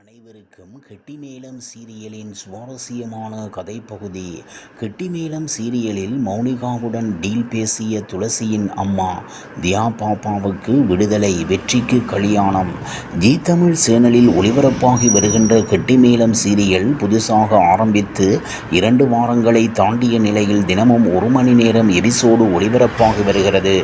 அனைவருக்கும் கெட்டிமேளம் சீரியலின் சுவாரஸ்யமான கதைப்பகுதி. கெட்டிமேளம் சீரியலில் மௌனிகாவுடன் டீல் பேசிய துளசியின் அம்மா தியா பாப்பாவுக்கு விடுதலை, வெற்றிக்கு கல்யாணம். ஜீ தமிழ் சேனலில் ஒளிபரப்பாகி வருகின்ற கெட்டிமேளம் சீரியல் புதுசாக ஆரம்பித்து 2 வாரங்களை தாண்டிய நிலையில் தினமும் 1 மணி நேரம் எபிசோடு ஒளிபரப்பாகி வருகிறது.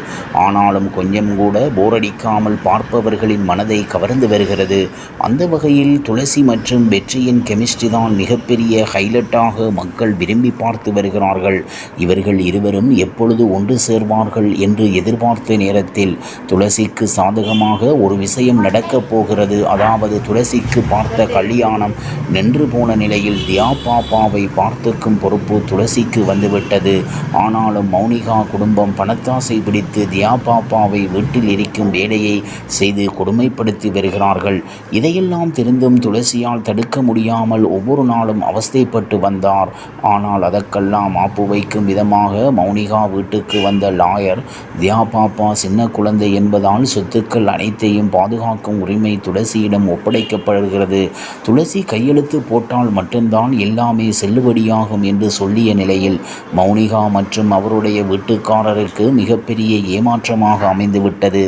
ஆனாலும் கொஞ்சம் கூட போரடிக்காமல் பார்ப்பவர்களின் மனதை கவர்ந்து வருகிறது. அந்த வகையில் துளசி மற்றும் வெற்றியின் கெமிஸ்ட்ரி தான் மிகப்பெரிய ஹைலைட்டாக மக்கள் விரும்பி பார்த்து வருகிறார்கள். இவர்கள் இருவரும் எப்பொழுது ஒன்று சேர்வார்கள் என்று எதிர்பார்த்த நேரத்தில் துளசிக்கு சாதகமாக ஒரு விஷயம் நடக்கப் போகிறது. அதாவது துளசிக்கு பார்த்த கல்யாணம் நின்று போன நிலையில் தியா பாப்பாவை பார்த்துக்கும் பொறுப்பு துளசிக்கு வந்துவிட்டது. ஆனாலும் மௌனிகா குடும்பம் பணத்தாசை பிடித்து தியா பாப்பாவை வீட்டில் இருக்கும் வேலையை செய்து கொடுமைப்படுத்தி வருகிறார்கள். இதையெல்லாம் தெரிந்தும் துளசியால் தடுக்க முடியாமல் ஒவ்வொரு நாளும் அவஸ்தைப்பட்டு வந்தார். ஆனால் அதற்கெல்லாம் ஆப்பு வைக்கும் விதமாக மௌனிகா வீட்டுக்கு வந்த லாயர் தியா பாப்பா சின்ன குழந்தை என்பதால் சொத்துக்கள் அனைத்தையும் பாதுகாக்கும் உரிமை துளசியிடம் ஒப்படைக்கப்படுகிறது. துளசி கையெழுத்து போட்டால் மட்டும்தான் எல்லாமே செல்லுபடியாகும் என்று சொல்லிய நிலையில் மௌனிகா மற்றும் அவருடைய வீட்டுக்காரருக்கு மிகப்பெரிய ஏமாற்றமாக அமைந்துவிட்டது.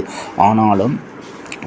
ஆனாலும்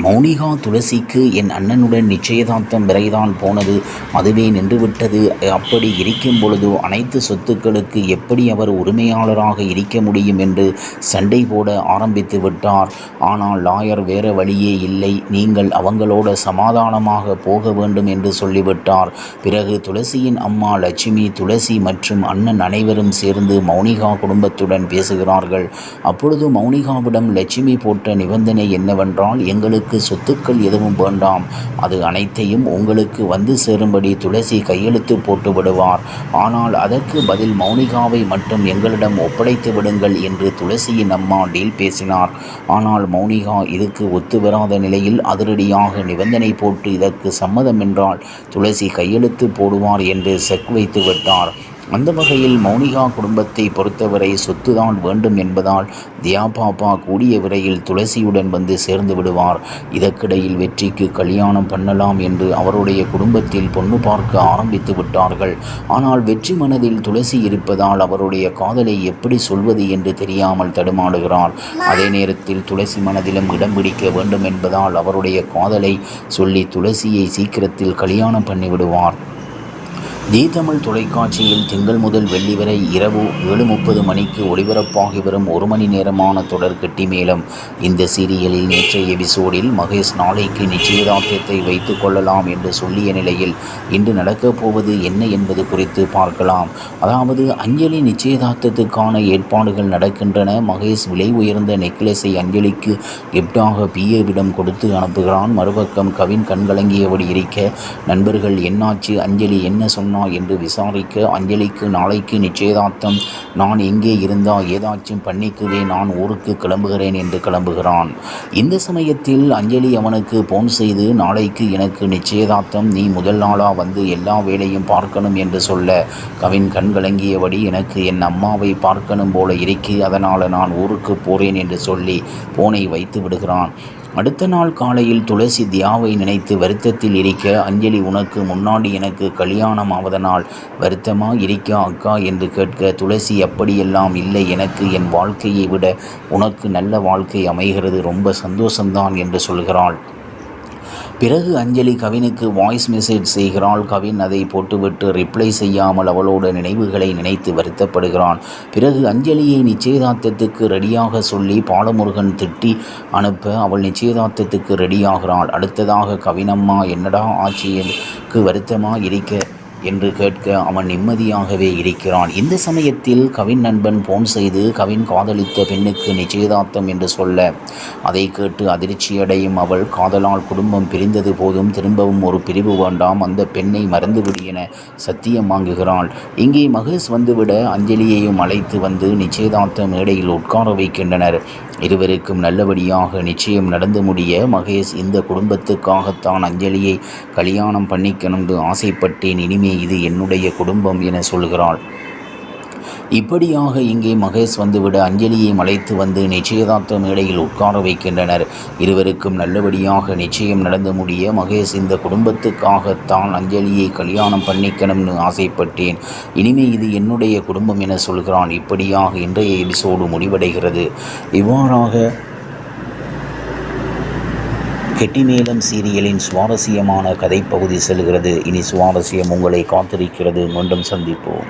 மௌனிகா துளசிக்கு என் அண்ணனுடன் நிச்சயதார்த்தம் விரைதான் போனது, அதுவே நின்றுவிட்டது. அப்படி இருக்கும் பொழுது அனைத்து சொத்துக்களுக்கு எப்படி அவர் உரிமையாளராக இருக்க முடியும் என்று சண்டை போட ஆரம்பித்து விட்டார். ஆனால் லாயர் வேற வழியே இல்லை, நீங்கள் அவங்களோட சமாதானமாக போக வேண்டும் என்று சொல்லிவிட்டார். பிறகு துளசியின் அம்மா லட்சுமி, துளசி மற்றும் அண்ணன் அனைவரும் சேர்ந்து மௌனிகா குடும்பத்துடன் பேசுகிறார்கள். அப்பொழுது மௌனிகாவிடம் லட்சுமி போட்ட நிபந்தனை என்னவென்றால், எங்களுக்கு சொத்துக்கள் எதுவும் வேண்டாம், அது அனைத்தையும் உங்களுக்கு வந்து சேரும்படி துளசி கையெழுத்து போட்டு விடுவார். ஆனால் அதற்கு பதில் மௌனிகாவை மட்டும் எங்களிடம் ஒப்படைத்து விடுங்கள் என்று துளசியின் அம்மா டீல் பேசினார். ஆனால் மௌனிகா இதுக்கு ஒத்து வராத நிலையில் அதிரடியாக நிபந்தனை போட்டு இதற்கு சம்மதம் என்றால் துளசி கையெழுத்து போடுவார் என்று செக் வைத்து விட்டார். அந்த வகையில் மௌனிகா குடும்பத்தை பொறுத்தவரை சொத்துதான் வேண்டும் என்பதால் தியா பாப்பா கூடிய விரைவில் துளசியுடன் வந்து சேர்ந்து விடுவார். இதற்கிடையில் வெற்றிக்கு கல்யாணம் பண்ணலாம் என்று அவருடைய குடும்பத்தில் பொண்ணு பார்க்க ஆரம்பித்து விட்டார்கள். ஆனால் வெற்றி மனதில் துளசி இருப்பதால் அவருடைய காதலை எப்படி சொல்வது என்று தெரியாமல் தடுமாறுகிறார். அதே நேரத்தில் துளசி மனதிலும் இடம் பிடிக்க வேண்டும் என்பதால் அவருடைய காதலை சொல்லி துளசியை சீக்கிரத்தில் கல்யாணம் பண்ணிவிடுவார். ஜீ தமிழ் தொலைக்காட்சியில் திங்கள் முதல் வெள்ளி வரை இரவு 7:30 மணிக்கு ஒளிபரப்பாகி வரும் 1 மணி நேரமான தொடர் கெட்டிமேளம். இந்த சீரியலில் நேற்றைய எபிசோடில் மகேஷ் நாளைக்கு நிச்சயதார்த்தத்தை வைத்து கொள்ளலாம் என்று சொல்லிய நிலையில் இன்று நடக்கப் போவது என்ன என்பது குறித்து பார்க்கலாம். அதாவது அஞ்சலி நிச்சயதார்த்தத்துக்கான ஏற்பாடுகள் நடக்கின்றன. மகேஷ் விலை உயர்ந்த நெக்லஸை அஞ்சலிக்கு கிஃப்டாக பிஏவிடம் கொடுத்து அனுப்புகிறான். மறுபக்கம் கவின் கண்கலங்கியபடி இருக்க நண்பர்கள் என்னாச்சு, அஞ்சலி என்ன சொன்ன என்று விசாரிக்க அஞ்சலிக்கு நாளைக்கு நிச்சயதார்த்தம், நான் எங்கே இருந்தா ஏதாச்சும் பண்ணிக்குவே, நான் ஊருக்கு கிளம்புகிறேன் என்று கிளம்புகிறான். இந்த சமயத்தில் அஞ்சலி அவனுக்கு போன் செய்து நாளைக்கு எனக்கு நிச்சயதார்த்தம், நீ முதல் நாளா வந்து எல்லா வேலையும் பார்க்கணும் என்று சொல்ல கவின் கண்கலங்கியபடி எனக்கு என் அம்மாவை பார்க்கணும் போல இருக்கு, அதனால் நான் ஊருக்கு போறேன் என்று சொல்லி போனை வைத்து விடுகிறான். அடுத்த நாள் காலையில் துளசி தியாவை நினைத்து வருத்தத்தில் இருக்க அஞ்சலி உனக்கு முன்னாடி எனக்கு கல்யாணம் ஆவதனால் வருத்தமா இருக்கா அக்கா என்று கேட்க துளசி அப்படியெல்லாம் இல்லை, எனக்கு என் வாழ்க்கையை விட உனக்கு நல்ல வாழ்க்கை அமைகிறது, ரொம்ப சந்தோஷம்தான் என்று சொல்கிறாள். பிறகு அஞ்சலி கவினுக்கு வாய்ஸ் மெசேஜ் செய்கிறாள். கவின் அதை போட்டுவிட்டு ரிப்ளை செய்யாமல் அவளோட நினைவுகளை நினைத்து வருத்தப்படுகிறான். பிறகு அஞ்சலியை நிச்சயதார்த்தத்துக்கு ரெடியாக சொல்லி பாலமுருகன் திட்டி அனுப்ப அவள் நிச்சயதார்த்தத்துக்கு ரெடியாகிறாள். அடுத்ததாக கவினம்மா என்னடா ஆச்சு, எனக்கு வருத்தமாக இருக்க என்று கேட்க அவன் நிம்மதியாகவே இருக்கிறான். இந்த சமயத்தில் கவின் நண்பன் போன் செய்து கவின் காதலித்த பெண்ணுக்கு நிச்சயதார்த்தம் என்று சொல்ல அதை கேட்டு அதிர்ச்சியடையும் அவள் காதலால் குடும்பம் பிரிந்தது போதும் திரும்பவும் ஒரு பிரிவு வேண்டாம், அந்த பெண்ணை மறந்துவிடு என சத்தியம் வாங்குகிறாள். இங்கே மகேஷ் வந்துவிட அஞ்சலியையும் அழைத்து வந்து நிச்சயதார்த்த மேடையில் உட்கார வைக்கின்றனர். இருவருக்கும் நல்லபடியாக நிச்சயம் நடந்து முடிய மகேஷ் இந்த குடும்பத்துக்காகத்தான் அஞ்சலியை கல்யாணம் பண்ணிக்கணும்னு ஆசைப்பட்டேன், இனிமே இது என்னுடைய குடும்பம் என சொல்கிறாள். இப்படியாக இங்கே மகேஷ் வந்துவிட அஞ்சலியை அழைத்து வந்து நிச்சயதார்த்த மேடையில் உட்கார வைக்கின்றனர். இருவருக்கும் நல்லபடியாக நிச்சயம் நடந்து முடிய மகேஷ் இந்த குடும்பத்துக்காகத்தான் அஞ்சலியை கல்யாணம் பண்ணிக்கணும்னு ஆசைப்பட்டேன், இனிமே இது என்னுடைய குடும்பம் என சொல்கிறான். இப்படியாக இன்றைய எபிசோடு முடிவடைகிறது. இவ்வாறாக கெட்டிமேளம் சீரியலின் சுவாரஸ்யமான கதைப்பகுதி செல்கிறது. இனி சுவாரஸ்யம் உங்களை காத்திருக்கிறது. மீண்டும் சந்திப்போம்.